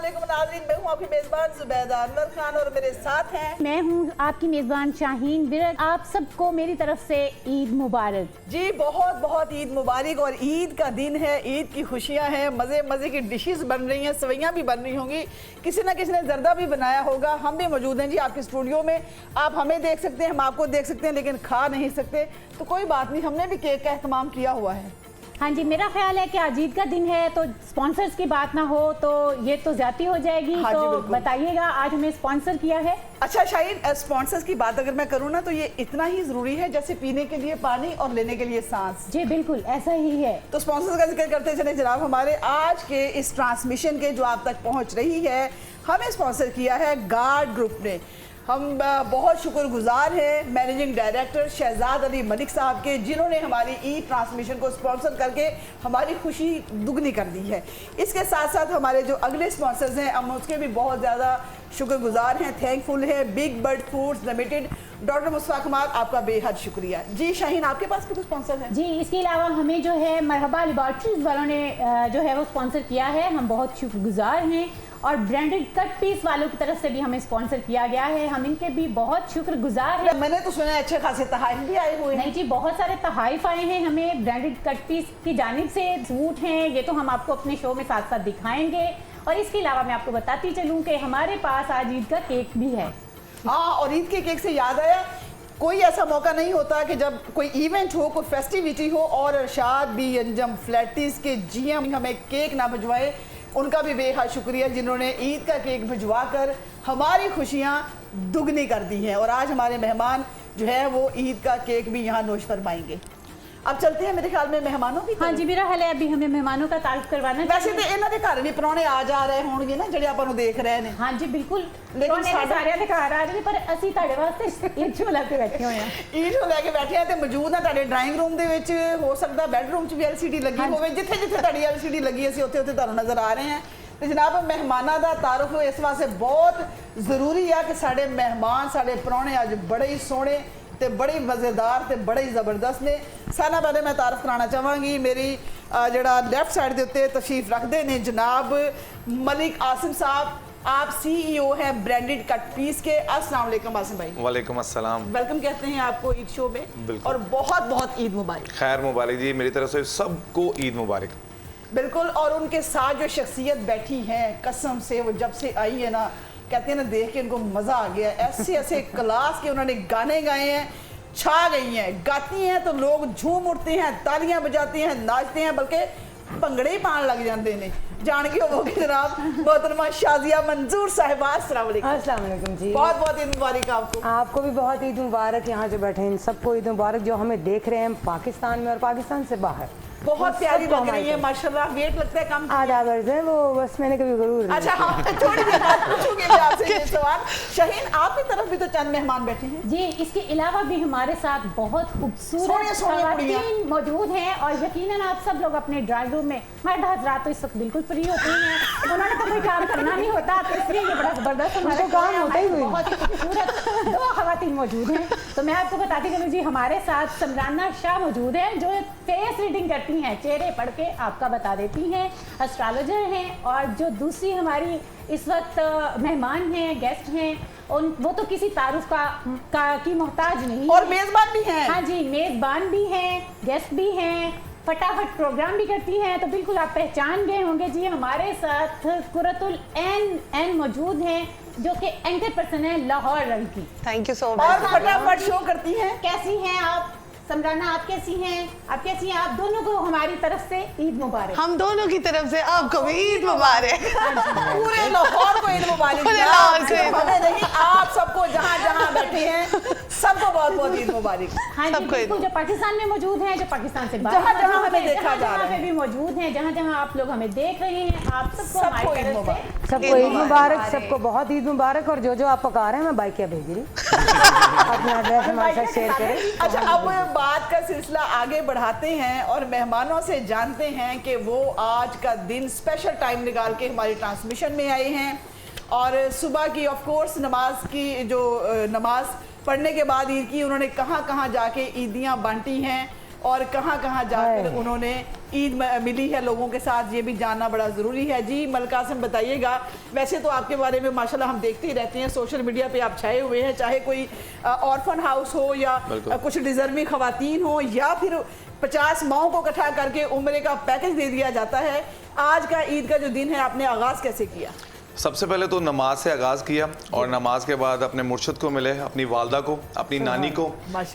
अस्सलामुअलैकुम नाज़रीन, मैं हूँ आपकी मेज़बान ज़ुबैदा अनवर खान और मेरे साथ हैं मैं हूँ आपकी मेज़बान शाहीन विरक। आप सबको मेरी तरफ से ईद मुबारक। जी। बहुत बहुत ईद मुबारक। और ईद का दिन है, ईद की खुशियाँ हैं, मज़े मज़े की डिशेस बन रही हैं, सवैयाँ भी बन रही होंगी, किसी ना किसी ने जर्दा भी बनाया होगा। हम भी मौजूद हैं जी आपके स्टूडियो में। आप हमें देख सकते हैं, हम आपको देख सकते हैं, लेकिन खा नहीं सकते, तो कोई बात नहीं, हमने भी केक का एहतमाम किया हुआ है। हाँ जी, मेरा ख्याल है कि आज ईद का दिन है तो स्पॉन्सर्स की बात ना हो तो ये तो ज्यादती हो जाएगी। हाँ तो बताइएगा आज हमें स्पॉन्सर किया है। अच्छा शाहीन, स्पॉन्सर्स की बात अगर मैं करूँ ना तो ये इतना ही जरूरी है जैसे पीने के लिए पानी और लेने के लिए सांस। जी बिल्कुल ऐसा ही है। तो स्पॉन्सर्स का जिक्र करते चले जनाब, हमारे आज के इस ट्रांसमिशन के जो आप तक पहुंच रही है, हमें स्पॉन्सर किया है गार्ड ग्रुप ने। हम बहुत शुक्रगुजार हैं मैनेजिंग डायरेक्टर शहजाद अली मलिक साहब के, जिन्होंने हमारी ई ट्रांसमिशन को स्पॉन्सर करके हमारी खुशी दुगनी कर दी है। इसके साथ साथ हमारे जो अगले स्पॉन्सर्स हैं हम उसके भी बहुत ज़्यादा शुक्रगुजार हैं, थैंकफुल है। Big bird foods limited, doctor Mustafa कमाल, आपका बेहद शुक्रिया। जी शाहीन, आपके पास भी कुछ स्पॉन्सर है? जी, इसके अलावा हमें जो है मरहबा लेबॉर्ट्रीज वालों ने जो है वो स्पॉन्सर किया है, हम बहुत शुक्रगुजार हैं। और ब्रांडेड कट पीस वालों की तरफ से भी हमें स्पॉन्सर किया गया है, हम इनके भी बहुत शुक्रगुजार हैं। मैंने तो सुना है अच्छे खासे तहाइफ भी आए हुए हैं। नहीं जी, बहुत सारे तहाइफ आए हैं हमें ब्रांडेड कट पीस की जानिब से। सूट हैं, ये तो हम आपको अपने शो में साथ साथ दिखाएंगे। और इसके अलावा मैं आपको बताती चलूँ कि हमारे पास आज ईद का केक भी है। हाँ, और ईद के केक से याद आया, कोई ऐसा मौका नहीं होता कि जब कोई इवेंट हो, कोई फेस्टिविटी हो और अरशाद बी अंजम फ्लैटिस के जीएम हमें केक ना भिजवाए। उनका भी बेहद शुक्रिया जिन्होंने ईद का केक भिजवा कर हमारी खुशियाँ दुगनी कर दी हैं। और आज हमारे मेहमान जो है वो ईद का केक भी यहाँ नोश फरमाएंगे। अब चलते हैं मेरे ख्याल में मेहमानों की। हाँ जी, मेरा ख्याल है अभी हमें मेहमानों का तारुफ करवाना है। वैसे तो इन्हों के घर भी परौने आ जा रहे होंगे ना ਜਿਹੜੇ ਆਪਾਂ ਨੂੰ ਦੇਖ ਰਹੇ ਨੇ। हाँ जी बिल्कुल, लेकिन सारे ਦੇ ਘਰ आ रहे पर ਅਸੀਂ ਤੁਹਾਡੇ ਵਾਸਤੇ ਈਦ ਝੋਲਾ ਤੇ ਬੈਠੇ ਹੋਏ ਹਾਂ। ਈਦ ਨੂੰ ਲੈ ਕੇ ਬੈਠੇ ਆ ਤੇ ਮੌਜੂਦ ਆ ਤੁਹਾਡੇ ਡਰਾਇੰਗ ਰੂਮ ਦੇ ਵਿੱਚ, ਹੋ ਸਕਦਾ ਬੈਡਰੂਮ 'ਚ ਵੀ ਐਲਸੀਡੀ ਲੱਗੀ ਹੋਵੇ, ਜਿੱਥੇ ਜਿੱਥੇ ਤੁਹਾਡੀ ਐਲਸੀਡੀ ਲੱਗੀ ਅਸੀਂ ਉੱਥੇ ਉੱਥੇ ਤੁਹਾਨੂੰ ਨਜ਼ਰ ਆ ਰਹੇ ਹਾਂ। ਤੇ ਜਨਾਬ ਮਹਿਮਾਨਾਂ ਦਾ ਤਾਰਫ ਇਸ ਵਾਸਤੇ ਬਹੁਤ ਜ਼ਰੂਰੀ ਆ ਕਿ ਸਾਡੇ ਮਹਿਮਾਨ, ਸਾਡੇ परौने ਅੱਜ ਬੜੇ ਹੀ ਸੋਹਣੇ ਤੇ बड़े मज़ेदार ਤੇ बड़े ही ज़बरदस्त ने। सारा पहले मैं तारफ कराना चाहांगी, मेरी जड़ा लैफ्ट साइड के उत्ते तशरीफ रखते हैं जनाब मलिक आसिम साहब, आप CEO हैं ब्रांडेड कट पीस के। अस्सलाम वालेकुम आसिम भाई। वालेकुम अस्सलाम। वेलकम कहते हैं आपको ईद शो में और बहुत बहुत ईद मुबारक। खैर मुबारक जी, मेरी तरफ से सबको ईद मुबारक। बिल्कुल। और उनके साथ जो शख्सियत बैठी है, कसम से वो जब से आई है ना, कहते हैं ना, देख के इनको मज़ा आ गया। ऐसे ऐसे क्लास के उन्होंने गाने गाए हैं, छा गई हैं, गाती हैं तो लोग झूम उठते हैं, तालियां बजाते हैं, नाचते हैं, बल्कि भंगड़े ही पान लग जाते हैं। जान के होगी जनाब मोहतरमा शाजिया मंजूर साहिबा, अस्सलाम वालेकुम। अस्सलाम वालेकुम जी, बहुत बहुत ईद मुबारक आपको। आपको भी बहुत ईद मुबारक। यहाँ जो बैठे हैं इन सबको ईद मुबारक, जो हमें देख रहे हैं पाकिस्तान में और पाकिस्तान से बाहर। बहुत प्यारी लग रही है माशाल्लाह। वेट लगता है कम आधा वर्ज है वो, बस मैंने कभी जरूर। अच्छा हाँ, थोड़ी देर बाद पूछूंगी मैं आपसे ये सवाल। शाहीन, आपकी तरफ भी तो चंद मेहमान बैठे हैं जी। इसके अलावा भी हमारे साथ बहुत खूबसूरत खवातीन मौजूद हैं और यकीनन आप सब लोग अपने ड्राइंग रूम में, मर्द हजरात तो इस वक्त बिल्कुल फ्री होते हैं, उन्होंने तो कोई काम करना नहीं होता, तो इसलिए ये बड़ा जबरदस्त हमारा काम होता ही। बहुत ही खूबसूरत दो खवातीन मौजूद हैं। तो मैं आपको बताती चलूँ जी, हमारे साथ समराना शाह मौजूद है जो फेस रीडिंग करती हैं, चेहरे पढ़ के आपका बता देती हैं, एस्ट्रोलॉजर हैं। और जो दूसरी हमारी इस वक्त मेहमान हैं, गेस्ट हैं, उन वो तो किसी तारुफ की मोहताज नहीं, और मेजबान भी हैं। हाँ जी, मेजबान भी हैं, गेस्ट भी हैं, फटाफट प्रोग्राम भी करती हैं। तो बिल्कुल आप पहचान गए होंगे जी, हमारे साथ कुरतुल एन मौजूद हैं जो कि एंकर पर्सन है लाहौर रंग की। Thank you so much. और फटाफट शो करती हैं। कैसी हैं आप समराना, आप कैसी हैं? आप कैसी हैं? आप दोनों को हमारी तरफ से ईद मुबारक। हम दोनों की तरफ से आपको भी ईद मुबारक। पूरे लाहौर को ईद मुबारक। पूरे लाहौर को हमें नहीं, आप सबको जहाँ जहाँ बैठे हैं सबको बहुत बहुत ईद मुबारक। हाँ जी बिल्कुल, जो पाकिस्तान में मौजूद हैं, जो पाकिस्तान से बाहर जहाँ जहाँ हमें देखा जा रहा है भी मौजूद हैं, जहाँ जहाँ आप लोग हमें देख रहे हैं, आप सबको हमारी तरफ से सबको ईद मुबारक, सबको बहुत ईद मुबारक। और जो जो आप पका रहे हैं मैं बाइक भेज रही अपना एड्रेस हमारे साथ शेयर करें। अच्छा, अब बात का सिलसिला आगे बढ़ाते हैं और मेहमानों से जानते हैं कि वो आज का दिन स्पेशल टाइम निकाल के हमारी ट्रांसमिशन में आए हैं। और सुबह की ऑफ कोर्स नमाज की जो नमाज पढ़ने के बाद ईद की उन्होंने कहाँ कहाँ जाके ईदियाँ बांटी हैं और कहाँ कहाँ जाकर उन्होंने ईद मिली है लोगों के साथ, ये भी जानना बड़ा ज़रूरी है। जी मलकासिम बताइएगा, वैसे तो आपके बारे में माशाल्लाह हम देखते ही रहते हैं, सोशल मीडिया पे आप छाए हुए हैं, चाहे कोई ऑर्फन हाउस हो या कुछ डिजर्विंग खवातीन हो या फिर 50 माओं को इकट्ठा करके उम्रे का पैकेज दे दिया जाता है। आज का ईद का जो दिन है आपने आगाज़ कैसे किया? सबसे पहले तो नमाज से आगाज़ किया और नमाज के बाद अपने मुर्शिद को मिले, अपनी वालदा को, अपनी नानी को,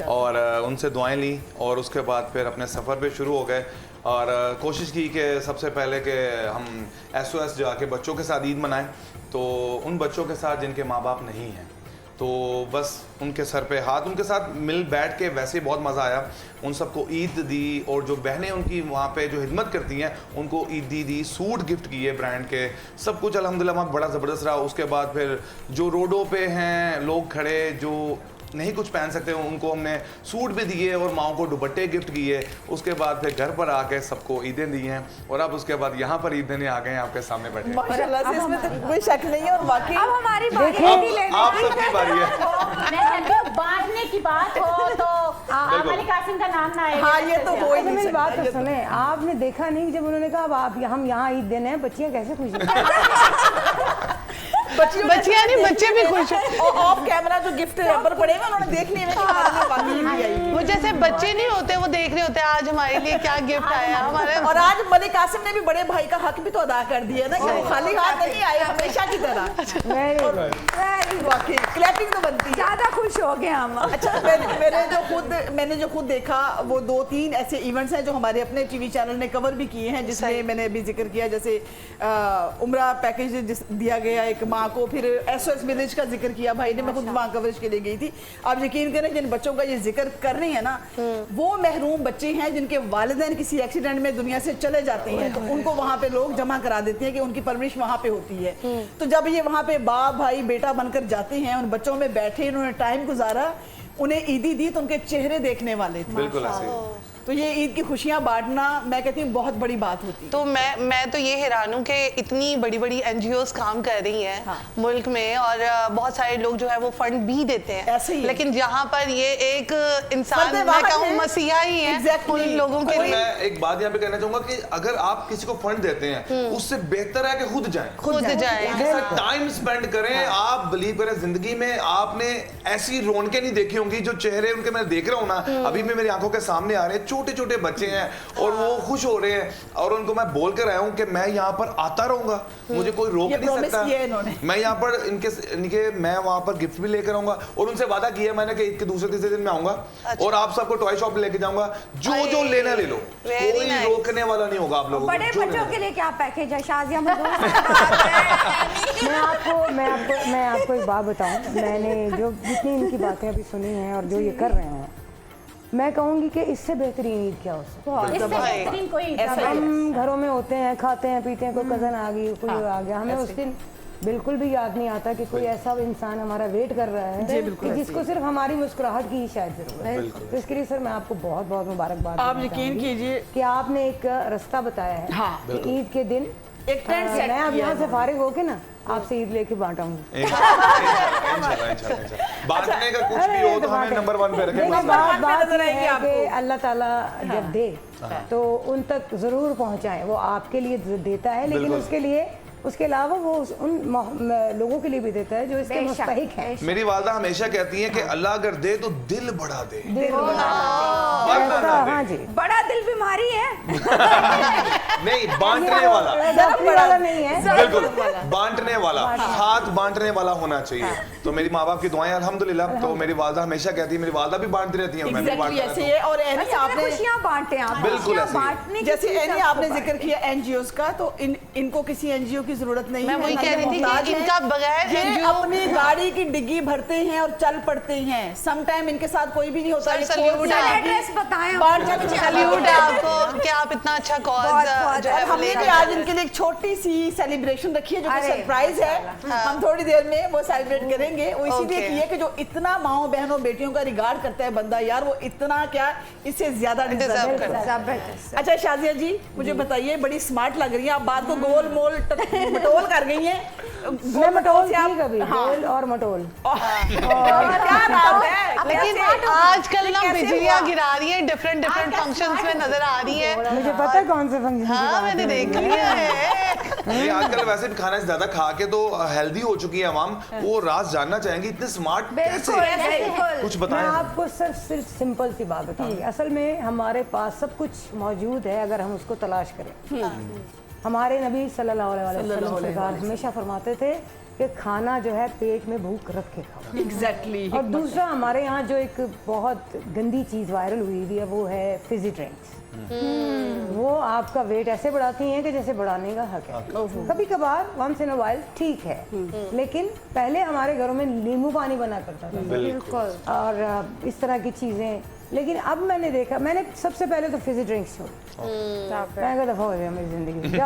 और उनसे दुआएं ली और उसके बाद फिर अपने सफ़र पे शुरू हो गए और कोशिश की कि सबसे पहले कि हम SOS जाके बच्चों के साथ ईद मनाएं। तो उन बच्चों के साथ जिनके माँ बाप नहीं हैं, तो बस उनके सर पे हाथ, उनके साथ मिल बैठ के वैसे ही बहुत मज़ा आया। उन सबको ईद दी और जो बहनें उनकी वहाँ पे जो हिदमत करती हैं उनको ईदी दी, सूट गिफ्ट किए ब्रांड के, सब कुछ अल्हम्दुलिल्लाह वहाँ बड़ा ज़बरदस्त रहा। उसके बाद फिर जो रोडों पे हैं लोग खड़े जो नहीं कुछ पहन सकते उनको हमने सूट भी दिए और माओ को दुपट्टे गिफ्ट किए। उसके बाद फिर घर पर आके सबको ईदें दी हैं और अब उसके बाद यहाँ पर ईद देने आ गए हैं आपके सामने बैठे। माशाल्लाह से इसमें तो कोई शक नहीं है। और वाकई अब हमारी आप सबकी बारी है। मैं कहती हूँ बांटने की बात हो तो मलिकासिम का नाम ना आए। हाँ, ये तो हो ही नहीं मेरी बात सकता। तो सुने, आपने देखा नहीं जब उन्होंने कहा अब आप हम यहाँ ईद देने हैं, बच्चियाँ कैसे खुश हैं? बच्चियाँ नहीं, बच्चे भी खुश हैं। और ऑफ कैमरा जो गिफ्ट रबर पड़े हैं उन्होंने देख लिए कि हमारे लिए वाकई ईद आई है। वो जैसे बच्चे नहीं होते, वो देख रहे होते हैं आज हमारे लिए क्या गिफ्ट आया हमारे। और आज मलिक कासिम ने भी बड़े भाई का हक भी तो अदा कर दिया ना कि वो खाली हाथ नहीं आए हमेशा की तरह। वाकई क्लैपिंग तो बनती है। ज्यादा खुश हो गए हम। अच्छा, मैंने जो खुद देखा वो 2-3 ऐसे इवेंट्स हैं जो हमारे अपने टीवी चैनल ने कवर भी किए हैं, जिसमें मैंने अभी जिक्र किया, जैसे उम्रा पैकेज दिया गया एक माँ को, फिर SOS विलेज का जिक्र किया भाई ने, मैं खुद वहाँ कवरेज के लिए गई थी। आप यकीन करें जिन बच्चों का ये जिक्र कर रही है ना, वो महरूम बच्चे हैं जिनके वालिदैन किसी एक्सीडेंट में दुनिया से चले जाते हैं, तो उनको वहाँ पे लोग जमा करा देते हैं कि उनकी परवरिश वहाँ पे होती है। तो जब ये वहाँ पे बाप भाई बेटा बनकर जाते हैं, उन बच्चों में बैठे उन्होंने टाइम गुजारा, उन्हें ईदी दी तो उनके चेहरे देखने वाले थे। बिल्कुल ऐसे। तो ये ईद की खुशियां बांटना मैं कहती हूँ बहुत बड़ी बात होती है। तो मैं तो ये हैरान हूँ कि इतनी बड़ी बड़ी NGOs काम कर रही हैं मुल्क में और बहुत सारे लोग जो है वो फंड भी देते हैं, ऐसे ही। लेकिन जहाँ पर ये एक इंसान, मैं कहूँ मसीहा ही है उन लोगों के लिए। मैं एक बात यहाँ पे कहना चाहूंगा कि अगर आप किसी को फंड देते हैं उससे बेहतर है कि खुद जाएं, खुद जाएं, टाइम स्पेंड करें। आप बिलीव करें, जिंदगी में आपने ऐसी रौनकें नहीं देखी होंगी जो चेहरे उनके मैं देख रहा हूँ ना, अभी भी मेरी आंखों के सामने आ रहे हैं। छोटे छोटे बच्चे हैं और वो खुश हो रहे हैं और उनको मैं बोल कर आया हूँ कि मैं यहाँ पर आता रहूंगा, मुझे कोई रोक नहीं सकता। मैं यहाँ पर इनके मैं वहाँ पर गिफ्ट भी लेकर आऊंगा और उनसे वादा किया मैंने कि ईद के दूसरे तीसरे दिन में आऊंगा और आप सबको टॉय शॉप लेके जाऊंगा, जो लेना ले लो, कोई रोकने वाला नहीं होगा आप लोगों को। बड़े बच्चों के लिए क्या पैकेज है शाजिया? मैं आपको एक बात बताऊं, मैंने जो जितनी इनकी बातें अभी सुनी हैं और जो ये कर रहे हैं, मैं कहूँगी कि इससे बेहतरीन ईद क्या हो सकता है। इससे बेहतरीन कोई ईद नहीं। हम घरों में होते हैं, खाते हैं पीते हैं, कोई कज़न आ गई, कोई आ गया, हमें उस दिन बिल्कुल भी याद नहीं आता कि कोई ऐसा इंसान हमारा वेट कर रहा है कि जिसको सिर्फ हमारी मुस्कुराहट की ही शायद जरूरत है। तो इसके लिए सर मैं आपको बहुत बहुत मुबारकबाद। आप यकीन कीजिए कि आपने एक रास्ता बताया है कि ईद के दिन एक टेंट सेट मैं अब यहाँ से फारिग होके ना आपसे ईद लेके बांटाऊंगी। बांटने का कुछ भी हो तो हमें नंबर 1 पे रखें। बात है कि अल्लाह ताला जब दे तो उन तक जरूर पहुंचाए, वो आपके लिए देता है लेकिन उसके लिए उसके अलावा वो उन लोगों के लिए भी देता है जो इसके मुस्तहिक हैं। मेरी वालदा हमेशा कहती है कि अल्लाह अगर दे तो दिल बढ़ा दे, दिल हाँ जी, बड़ा दिल बीमारी है। नहीं बांटने वाला नहीं है, बिल्कुल बांटने वाला, हाथ बांटने वाला होना चाहिए। तो मेरी माँ बाप की दुआएं अल्हम्दुलिल्लाह। तो मेरी वालदा हमेशा कहती है, मेरी वालदा भी बांटती रहती है, मैं भी बांटता रहता हूं। और एनी आपने खुशियां बांटते हैं आप, बिल्कुल ऐसे ही। बांटने जैसे एनी आपने जिक्र किया NGOs का, तो इनको किसी NGO की जरूरत नहीं है। मैं वही कह रही थी कि इनका बगैर ये NGO अपनी गाड़ी की डिग्गी भरते हैं और चल पड़ते हैं। सम टाइम इनके साथ कोई भी नहीं होता। एड्रेस बताएं, सैल्यूट है आपको कि आप इतना अच्छा कॉज जो है वो हमने भी लेकर आज इनके लिए एक छोटी सी सेलिब्रेशन रखी है जो कि सरप्राइज है। हम थोड़ी देर में वो सेलिब्रेट करेंगे। वो इसीलिए की है कि जो इतना माओ बहनों बेटियों का रिगार्ड करता है बंदा, यार वो इतना क्या इससे ज्यादा डिजर्व करता है। अच्छा शाजिया जी मुझे बताइए, बड़ी स्मार्ट लग रही है आप, बात को गोल मोल टोल कर गई हैं। मैं मटोल थी कभी, गोल और मटोल। क्या बात है। लेकिन आजकल ना बिजलियां गिरा रही है, डिफरेंट फंक्शंस में नजर आ रही है। मुझे पता है कौन से फंक्शन। हाँ मैंने देख लिया है। ये आजकल वैसे भी खाना ज्यादा खा के तो हेल्दी हो चुकी है अवाम, वो राज जानना चाहेंगे इतने स्मार्ट कैसे, कुछ मैं बताएं। आपको सिर्फ सिंपल सी बात बताऊंगी। असल में हमारे पास सब कुछ मौजूद है अगर हम उसको तलाश करें। हमारे नबी सल्लल्लाहु अलैहि वसल्लम सरकार हमेशा फरमाते थे कि खाना जो है पेट में भूख रख के खाओ। एग्जैक्टली। और दूसरा हमारे यहाँ जो एक बहुत गंदी चीज़ वायरल हुई हुई है वो है फिजी ड्रिंक्स। वो आपका वेट ऐसे बढ़ाती हैं कि जैसे बढ़ाने का हक है। कभी कभार वंस इन अ वाइल ठीक है, लेकिन पहले हमारे घरों में नींबू पानी बना करता था बिल्कुल। और इस तरह की चीज़ें। लेकिन अब मैंने देखा, मैंने सबसे पहले तो फिजी ड्रिंक्स छोड़, मैं दफा हो गया मेरी जिंदगी में।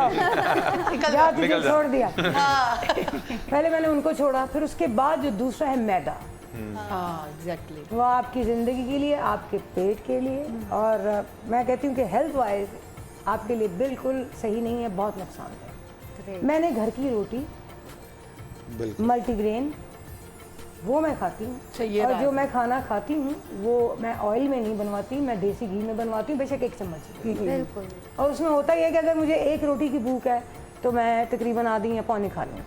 जाओ तुझे छोड़ दिया। पहले मैंने उनको छोड़ा, फिर उसके बाद जो दूसरा है मैदा, एग्जैक्टली। वो आपकी ज़िंदगी के लिए, आपके पेट के लिए, और मैं कहती हूँ कि हेल्थ वाइज आपके लिए बिल्कुल सही नहीं है, बहुत नुकसानदेह। मैंने घर की रोटी मल्टीग्रेन वो मैं खाती हूँ, और जो मैं खाना खाती हूँ वो मैं ऑयल में नहीं बनवाती, मैं देसी घी में बनवाती हूँ, बेशक 1 चम्मच। बिल्कुल। और उसमें होता ही है कि अगर मुझे 1 रोटी की भूख है तो मैं तकरीबन आधी या पौनी खा लूँ।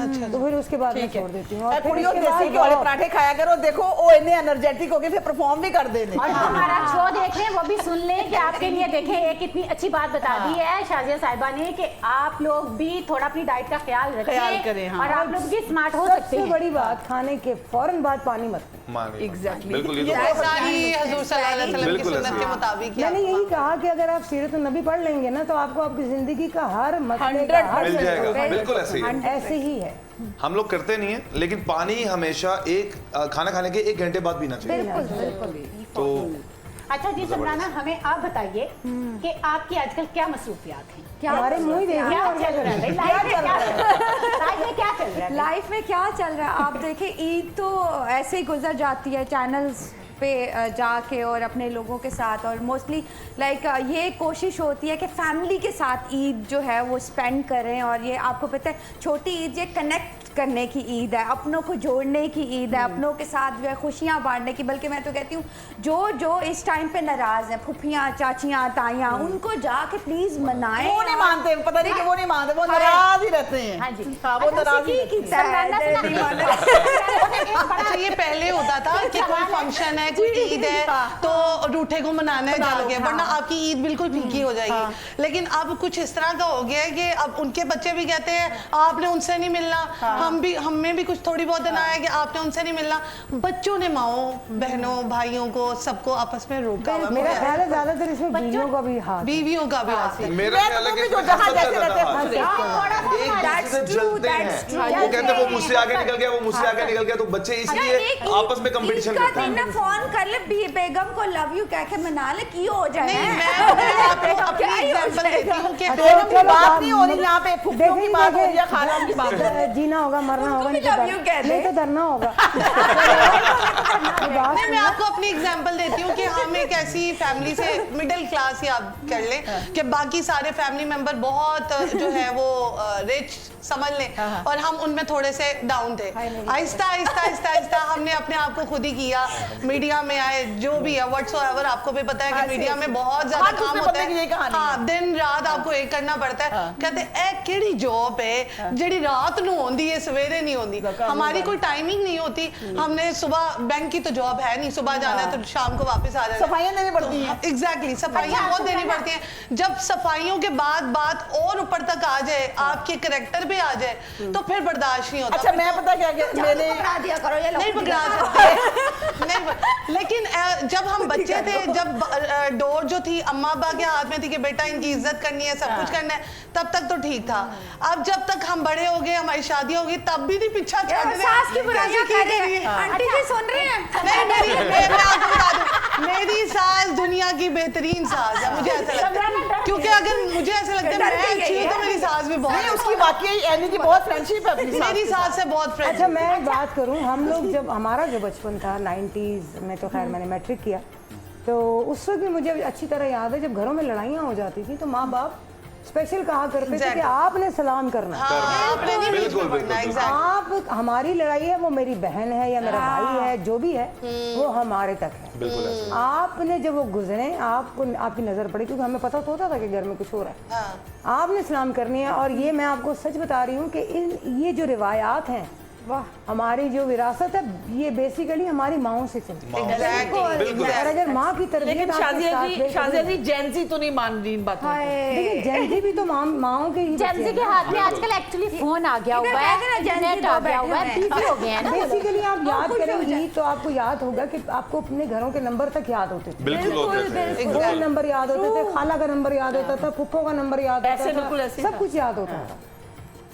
अच्छा। तो फिर उसके बाद मैं छोड़ देती हूँ। और फिर कुड़ियों उसके देसी बाद घी वाले पराठे खाया करो, देखो वो इतने एनर्जेटिक हो गए, फिर परफॉर्म भी कर देने। और जो हमारा शो देख रहे हैं वो भी सुन लें कि आपके लिए देखें, एक इतनी अच्छी बात बता दी है शाजिया साहिबा ने कि आप लोग भी थोड़ा अपनी डाइट का ख्याल ख्याल रखें करें, हाँ। और आप लोग भी स्मार्ट हो सकते सबसे हैं। बड़ी बात, खाने के फौरन बाद पानी मत पिएं। Exactly. बिल्कुल, ये तो ऐसा ही हजूर सल्लल्लाहु अलैहि वसल्लम की बिल्कुल सुन्नत ऐसे के ही। मुताबिक ही मैंने आपको- यही कहा कि अगर आप सीरत नबी पढ़ लेंगे ना तो आपको आपकी जिंदगी का हर मसले का 100% हर मिल जाएगा, मसला बिल्कुल ऐसे ही है। ऐसे ही है। हम लोग करते नहीं है, लेकिन पानी हमेशा खाना खाने के 1 घंटे बाद पीना चाहिए। तो अच्छा जी समराना, हमें आप बताइए कि आपकी आजकल क्या मसरूफियात हैं? हमारे मुंह ही देखिए क्या और क्या चल रहा है? लाइफ में क्या चल रहा है? लाइफ में क्या चल रहा है? आप देखें, ईद तो ऐसे ही गुजर जाती है चैनल्स पे जाके और अपने लोगों के साथ, और मोस्टली लाइक ये कोशिश होती है कि फैमिली के साथ ईद जो है वो स्पेंड करें। और ये आपको पता है, छोटी ईद ये कनेक्ट करने की ईद है, अपनों को जोड़ने की ईद है, अपनों के साथ जो है खुशियाँ बांटने की। बल्कि मैं तो कहती हूँ जो इस टाइम पे नाराज हैं, फुफियाँ, चाचियाँ, ताइयाँ, उनको जाके प्लीज मनाएं। वो नहीं मानते, पता नहीं कि वो नहीं मानते, वो नाराज ही रहते हैं। हाँ जी। हाँ, वो नाराज ही रहते हैं। अच्छा, ये पहले होता था कि कोई फंक्शन है, कोई ईद है तो रूठे को मनाना है जाके, वरना आपकी ईद बिल्कुल फीकी हो जाएगी। लेकिन अब कुछ इस तरह का हो गया है कि अब उनके बच्चे भी कहते हैं आपने उनसे नहीं मिलना, हमें भी कुछ थोड़ी बहुत ना है कि आपने उनसे नहीं मिलना। बच्चों ने माओ बहनों भाइयों को सबको आपस में रोका हुआ मेरा है। ख्याल है ज्यादातर इसमें बीवियों का भी हाथ है। बीवियों का भी हाथ है। मेरा ख्याल है कि जो इसमें जहाँ सबसे जैसे ज्यादा रहते हैं, हाथ है। एक दूसरे से जलते हैं, वो कहते हैं वो मुझसे आगे निकल गया, वो मुझसे आगे निकल गया, तो बच्चे इसलिए आपस में कंपटीशन करते हैं। फोन कर ले बेगम को लव यू कह के मना ले, की हो जाए। नहीं, मैं आपको अपनी एग्जांपल देती हूँ कि बेगम की बात नहीं हो रही यहाँ पे, फुफियों की देखिए, बात हो रही है, खाला की बात हो रही है। जीना होगा, मरना होगा, भी love you कह दे। नहीं तो डरना होगा। नहीं, मैं आपको अपनी एग्जांपल देती हूँ कि हम एक ऐसी फैमिली से मिडिल क्लास ही आप कर लें कि बाकी सारे फैमिली मेंबर बहुत जो है वो रिच समझ लें, और हम उनमें थोड़े से डाउन थे। आहिस्ता आहिस्ता आहिस्ता आहिस्ता हमने अपने आप को खुद ही किया, मीडिया में आए, जो भी है व्हाट्सएवर, आपको भी पता है कि मीडिया में बहुत ज्यादा काम होता है। हाँ, दिन रात आपको एक करना पड़ता है। कहते ए केड़ी जॉब है जेड़ी रात नू होंदी है सवेरे नहीं होंदी। हमारी कोई टाइमिंग नहीं होती। हमने सुबह, बैंक की तो जॉब है नहीं, सुबह जाना है तो शाम को वापस आ जाना। सफाइयाँ देनी पड़ती हैं। एग्जैक्टली, सफाइयाँ बहुत देनी पड़ती हैं। जब सफाइयों के बाद बात और ऊपर तक आ जाए, आपके कैरेक्टर पे आ जाए, तो फिर बर्दाश्त नहीं होता। अच्छा, मैं पता क्या मैंने पकड़ा दिया करो, ये नहीं पकड़ा सकते नहीं, लेकिन जब हम बच्चे थे, जब डोर जो थी अम्मा अब्बा के हाथ में थी कि बेटा इनकी इज्जत करनी है, सब कुछ करना है, तब तक तो ठीक था। अब जब तक हम बड़े हो गए, हमारी शादी हो गई, तब भी नहीं पीछा छोड़ रहे। सास की बुराइयां कर रहे हैं। आंटी जी सुन रहे हैं? नहीं, मैं आपको बता दूं, मेरी सास दुनिया की बेहतरीन सास है, मुझे ऐसा लगता है। क्योंकि अगर मुझे ऐसा लगता है मैं अच्छी हूँ तो मेरी सास भी बहुत नहीं, उसकी वाकई यानी कि बहुत फ्रेंडशिप है अपनी सास मेरी के सास से बहुत फ्रेंड। अच्छा, मैं एक बात करूं, हम लोग जब हमारा जो बचपन था 90s में, तो खैर मैंने मैट्रिक किया, तो उस वक्त भी मुझे अच्छी तरह याद है जब घरों में लड़ाइयाँ हो जाती थी तो माँ बाप स्पेशल कहा करते थे कि आपने सलाम करना है। आपने नहीं बीच बिल्कुल, में पढ़ना, बिल्कुल। exactly। आप हमारी लड़ाई है, वो मेरी बहन है या मेरा भाई है, जो भी है वो हमारे तक है। बिल्कुल ऐसे। आपने जब वो गुजरे, आपको आपकी नजर पड़ी, क्योंकि हमें पता तो होता था कि घर में कुछ हो रहा है, आपने सलाम करनी है। और ये मैं आपको सच बता रही हूँ कि ये जो रिवायात हैं, वाह, हमारी जो विरासत है, ये बेसिकली हमारी माओं से चलती है। Exactly। और अगर माँ की तरबियत लेकिन आपके साथ बेहतरीन शाजिया जी जेंजी तो नहीं मान रही इन बातों को। देखिए, जेंजी भी तो माओं के ही जेंजी के हाथ में आजकल एक्चुअली फोन आ गया हुआ है, इंटरनेट आ गया हुआ है, बिजी हो गए हैं ना। बेसिकली आप याद करेंगी तो आपको याद होगा कि आपको अपने घरों के नंबर तक याद होते थे। बिल्कुल होते थे। फोन नंबर याद होते थे, खाला का नंबर याद होता था, फुफ्फो का नंबर याद ऐसे होता बिल्कुल था, ऐसे सब कुछ याद होता था।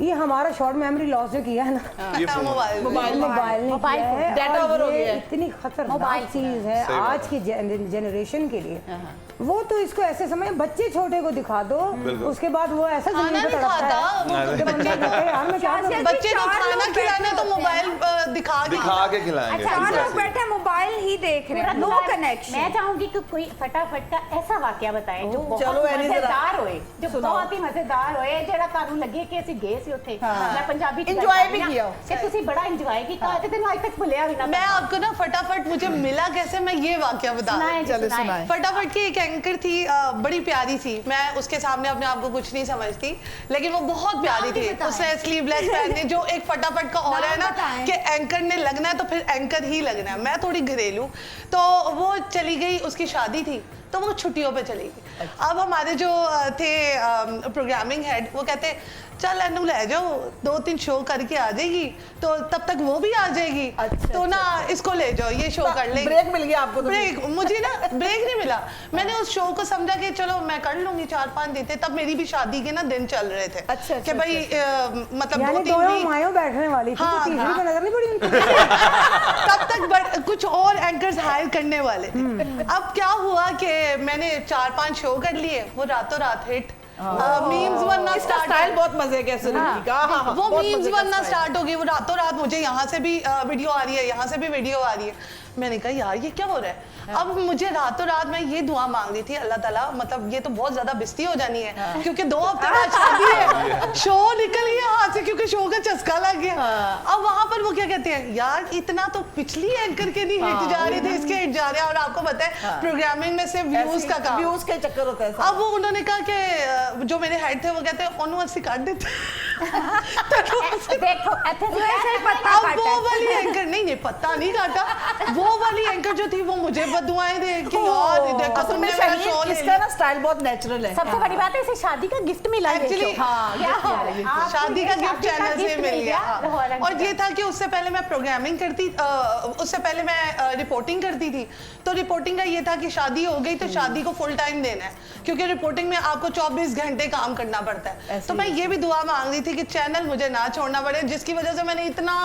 ये हमारा शॉर्ट मेमोरी लॉस जो किया है ना, ये फोन मोबाइल मोबाइल ने मोबाइल किया है, डेटा और ओवर हो ये गया है। इतनी खतरनाक मोबाइल चीज है सही बात आज की जनरेशन के लिए। वो तो इसको ऐसे समय बच्चे छोटे को दिखा दो, उसके बाद वो ऐसा खाना जमीन पे नहीं तड़पता खाता, है वो कि बंदा कहता है, यार मैं क्या करूं? बच्चे को खाना खिलाने तो मोबाइल दिखा के खिलाएंगे। अच्छा, चार लोग बैठे मोबाइल ही देख रहे हैं, नो मैं कनेक्शन। चाहूंगी कि कोई फटाफट का ऐसा वाकया बताए जो बहुत चलो, एनी जरा मजेदार होए, जो सुनाओ। बहुत ही मजेदार होए, जेड़ा ਤੁਹਾਨੂੰ ਲੱਗੇ ਕਿ ਅਸੀਂ ਗਏ ਸੀ ਉੱਥੇ। मैं पंजाबी च Enjoy भी करना, किया। कि ਤੁਸੀਂ बड़ा एंजॉय ਕੀਤਾ ਤੇ ਤੈਨੂੰ ਅੱਜ ਤੱਕ ਭੁੱਲਿਆ ਵੀ ਨਾ। मैं आपको ना फटाफट मुझे मिला कैसे, मैं ये वाकया बता रही हूँ। सुनाए जी, चलो, सुनाए। सुनाए। फटाफट की एक एंकर थी, बड़ी प्यारी थी। मैं उसके सामने अपने आप को कुछ नहीं समझती, लेकिन वो बहुत प्यारी थी। उसने स्लीवलेस पहने, जो एक फटाफट का और है ना कि एंकर ने लगना है तो फिर एंकर ही लगना है। मैं थोड़ी घरेलू, तो वो चली गई, उसकी शादी थी तो वो छुट्टियों पे चली गई। अब हमारे जो थे प्रोग्रामिंग हेड, वो कहते चल एनू ले जाओ, 2-3 शो करके आ जाएगी, तो तब तक वो भी आ जाएगी। अच्छा, तो ना इसको ले जाओ, ये शो कर लेंगे। ब्रेक मिल गया आपको तो। ब्रेक मुझे ना ब्रेक नहीं मिला। मैंने उस शो को समझा कि चलो मैं कर लूंगी 4-5 दिन थे, तब मेरी भी शादी के ना दिन चल रहे थे। अच्छा, कि भाई मतलब यानी 2-3 दोनों वीक मायों बैठने वाली थी, तो हाँ, तीसरी हाँ। को नजर नहीं पड़ी उनको। तब तक कुछ और एंकर्स हायर करने वाले थे। अब क्या हुआ कि मैंने 4-5 शो कर लिए, वो रातों रात हिट। मीम्स बनना इसका स्टार्ट, स्टाइल बहुत मजे का है सुनील का। हाँ, हाँ, वो बहुत मीम्स मजे का बनना स्टाइल। स्टार्ट हो गई। वो रातों रात मुझे यहाँ से भी वीडियो आ रही है, यहाँ से भी वीडियो आ रही है। मैंने कहा यार ये क्या हो रहा है। अब मुझे रातों रात मैं ये दुआ मांग रही थी, अल्लाह ताला, मतलब ये तो बहुत ज्यादा बिस्ती हो जानी है, क्योंकि 2 हफ्ते बाद शादी है, शो निकल गया हाथ से क्योंकि शो का चस्का लग गया। अब वहां पर वो क्या कहते हैं, यार इतना तो पिछली एंकर के नहीं हिट जा रहे थे, इसके हिट जा रहे हैं। और आपको पता है प्रोग्रामिंग में सिर्फ व्यूज का काम, व्यूज के चक्कर होता है। अब वो उन्होंने कहा कि जो मेरे हेड थे वो कहते हैं ओनू अस्सी काट देते। देखो अब वो वाली एंकर नहीं पत्ता नहीं काटा, वो वाली एंकर जो थी वो मुझे बदुआएं दे कि यार देखो असल में तुमने मेरा शो ले इसका ना स्टाइल बहुत नेचुरल है। सबसे बड़ी बात है इसे शादी का गिफ्ट मिला है। Actually, हाँ, क्या gift है? मिला है, आपको शादी का गिफ्ट चैनल से gift मिल गया। लाहौर हाँ। और अंकिता। ये था कि उससे पहले मैं प्रोग्रामिंग करती, उससे पहले मैं रिपोर्टिंग करती थी। तो रिपोर्टिंग का ये था कि शादी हो गई तो शादी को फुल टाइम देना है, क्योंकि रिपोर्टिंग में आपको 24 घंटे काम करना पड़ता है। तो मैं ये भी दुआ मांग रही थी कि चैनल मुझे ना छोड़ना पड़े, जिसकी वजह से मैंने इतना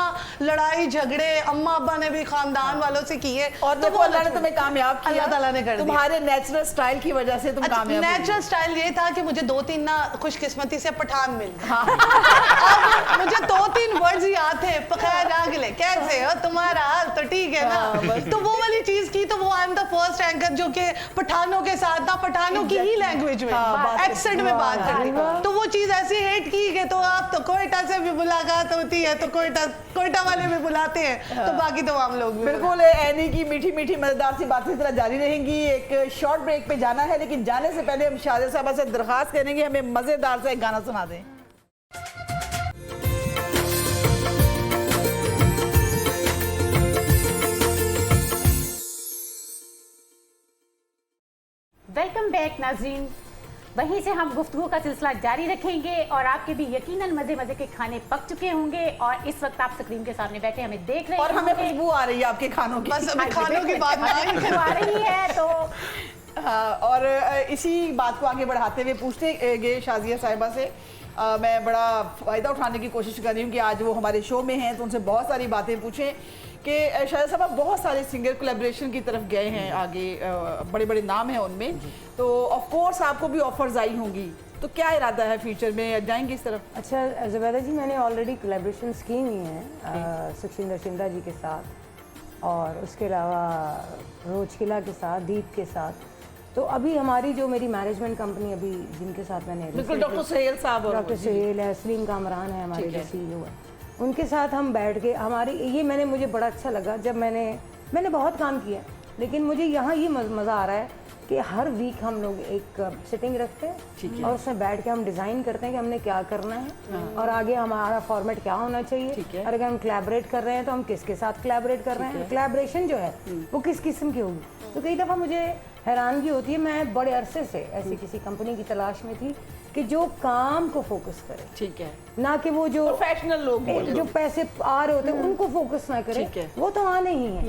लड़ाई झगड़े अम्मा अब्बा ने भी खानदान वालों से किए। और तो देखो अल्लाह ने तुम्हें कामयाब किया, अल्लाह ताला ने कर दिया। तुम्हारे नेचुरल स्टाइल की वजह से तुम कामयाब हुई। नेचुरल स्टाइल ये था कि मुझे 2-3 ना खुशकिस्मती से पठान मिल गए। अब मुझे 2-3 वर्ड्स याद थे, पखैर रागले, कैसे हो, तुम्हारा हाल तो ठीक है ना। तो वो वाली चीज की, तो वो I am the first anchor जो कि पठानों के साथ ना, पठानों की ही लैंग्वेज में एक्सेंट में बात करती। तो वो चीज ऐसी हिट की कि तो आप तो कोयटा से भी मुलाकात होती है तो कोयटा वाले भी बुलाते हैं, तो बाकी तो हम लोग भी। बिल्कुल एनी की मीठी मीठी मजेदार सी बातें इस तरह जारी रहेंगी। एक शॉर्ट ब्रेक पे जाना है, लेकिन जाने से पहले हम शाजिया साहबा से दरखास्त करेंगे हमें मजेदार सा एक गाना सुना दें। वेलकम बैक नाज़रीन। वहीं से हम गुफ्तगू का सिलसिला जारी रखेंगे और आपके भी यकीनन मजे मजे के खाने पक चुके होंगे और इस वक्त आप स्क्रीन के सामने बैठे हमें देख रहे हैं और हमें खुशबू आ रही है आपके खानों की। बस अभी खानों की बात ना आई। खुशबू आ रही है तो हाँ, और इसी बात को आगे बढ़ाते हुए पूछते गए शाजिया साहिबा से, मैं बड़ा फ़ायदा उठाने की कोशिश कर रही हूँ कि आज वो हमारे शो में हैं, तो उनसे बहुत सारी बातें पूछें कि शाजिया साहिबा बहुत सारे सिंगर कोलैबोरेशन की तरफ गए हैं आगे, बड़े बड़े नाम हैं उनमें, तो ऑफ कोर्स आपको भी ऑफर्स आई होंगी, तो क्या इरादा है फ्यूचर में, जाएंगे इस तरफ? अच्छा ज़ुबैदा जी, मैंने ऑलरेडी कोलैबोरेशंस की हुई हैं सुखविंदर शिंदा जी के साथ, और उसके अलावा रोज किला के साथ, दीप के साथ, तो अभी हमारी जो मेरी मैनेजमेंट कंपनी अभी जिनके साथ मैंने बिल्कुल डॉक्टर सुहेल साहब और डॉक्टर सुहेल है, सलीम कामरान है हमारे जो CEO है, उनके साथ हम बैठ के हमारी ये मुझे बड़ा अच्छा लगा जब मैंने बहुत काम किया, लेकिन मुझे यहाँ ये मज़ा आ रहा है कि हर वीक हम लोग एक सिटिंग रखते हैं और उसमें बैठ के हम डिज़ाइन करते हैं कि हमने क्या करना है और आगे हमारा फॉर्मेट क्या होना चाहिए, और अगर हम कोलैबोरेट कर रहे हैं तो हम किसके साथ कोलैबोरेट कर रहे हैं, कोलैबोरेशन जो है वो किस किस्म की होगी। तो कई दफ़ा मुझे हैरानगी होती है, मैं बड़े अरसे से ऐसी किसी कंपनी की तलाश में थी कि जो काम को फोकस करे, ठीक है, ना कि वो जो प्रोफेशनल लोग जो पैसे आ रहे होते हैं उनको फोकस ना करें, वो तो आने ही है,